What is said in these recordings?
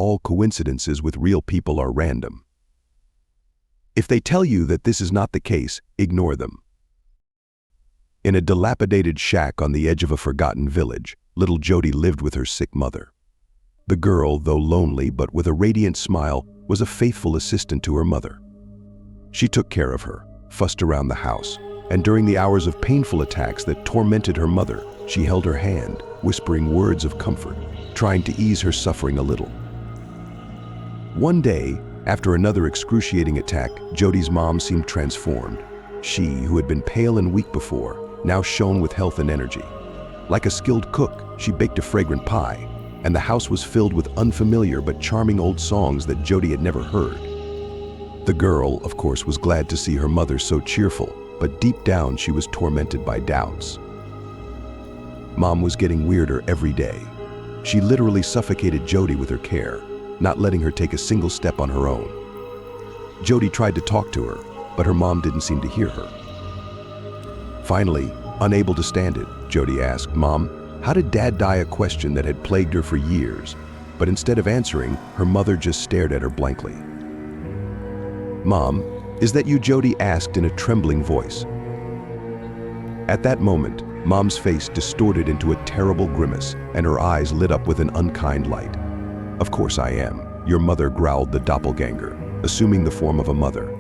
all coincidences with real people are random. If they tell you that this is not the case, ignore them. In a dilapidated shack on the edge of a forgotten village, little Jody lived with her sick mother. The girl, though lonely but with a radiant smile, was a faithful assistant to her mother. She took care of her, fussed around the house, and during the hours of painful attacks that tormented her mother, she held her hand, whispering words of comfort, trying to ease her suffering a little. One day, after another excruciating attack, Jody's mom seemed transformed. She, who had been pale and weak before, now shone with health and energy. Like a skilled cook, she baked a fragrant pie, and the house was filled with unfamiliar but charming old songs that Jody had never heard. The girl, of course, was glad to see her mother so cheerful, but deep down she was tormented by doubts. Mom was getting weirder every day. She literally suffocated Jody with her care, not letting her take a single step on her own. Jody tried to talk to her, but her mom didn't seem to hear her. Finally, unable to stand it, Jody asked, "Mom, how did Dad die?" a question that had plagued her for years, but instead of answering, her mother just stared at her blankly. "Mom, is that you?" Jody asked in a trembling voice. At that moment, Mom's face distorted into a terrible grimace, and her eyes lit up with an unkind light. "Of course I am," your mother growled, the doppelganger, assuming the form of a mother.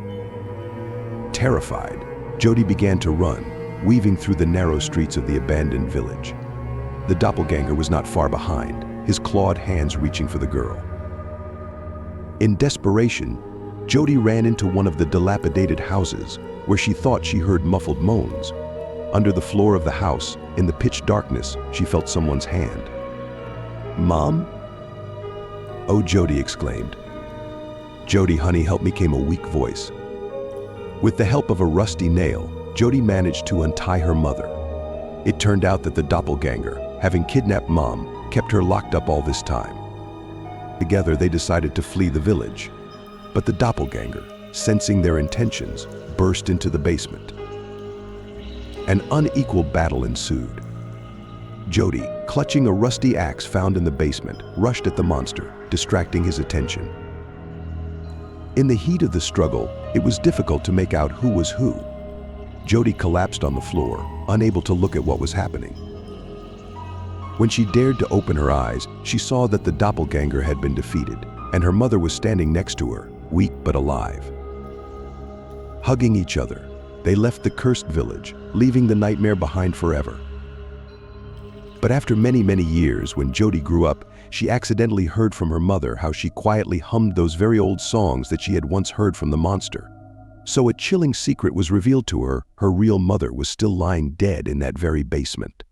Terrified, Jody began to run, weaving through the narrow streets of the abandoned village. The doppelganger was not far behind, his clawed hands reaching for the girl. In desperation, Jody ran into one of the dilapidated houses, where she thought she heard muffled moans. Under the floor of the house, in the pitch darkness, she felt someone's hand. "Mom?" "Oh," Jody exclaimed. "Jody, honey, help me," came a weak voice. With the help of a rusty nail, Jody managed to untie her mother. It turned out that the doppelganger, having kidnapped Mom, kept her locked up all this time. Together, they decided to flee the village. But the doppelganger, sensing their intentions, burst into the basement. An unequal battle ensued. Jody, clutching a rusty axe found in the basement, rushed at the monster, distracting his attention. In the heat of the struggle, it was difficult to make out who was who. Jody collapsed on the floor, unable to look at what was happening. When she dared to open her eyes, she saw that the doppelganger had been defeated, and her mother was standing next to her, weak but alive. Hugging each other, they left the cursed village, leaving the nightmare behind forever. But after many, many years, when Jody grew up, she accidentally heard from her mother how she quietly hummed those very old songs that she had once heard from the monster. So a chilling secret was revealed to her: her real mother was still lying dead in that very basement.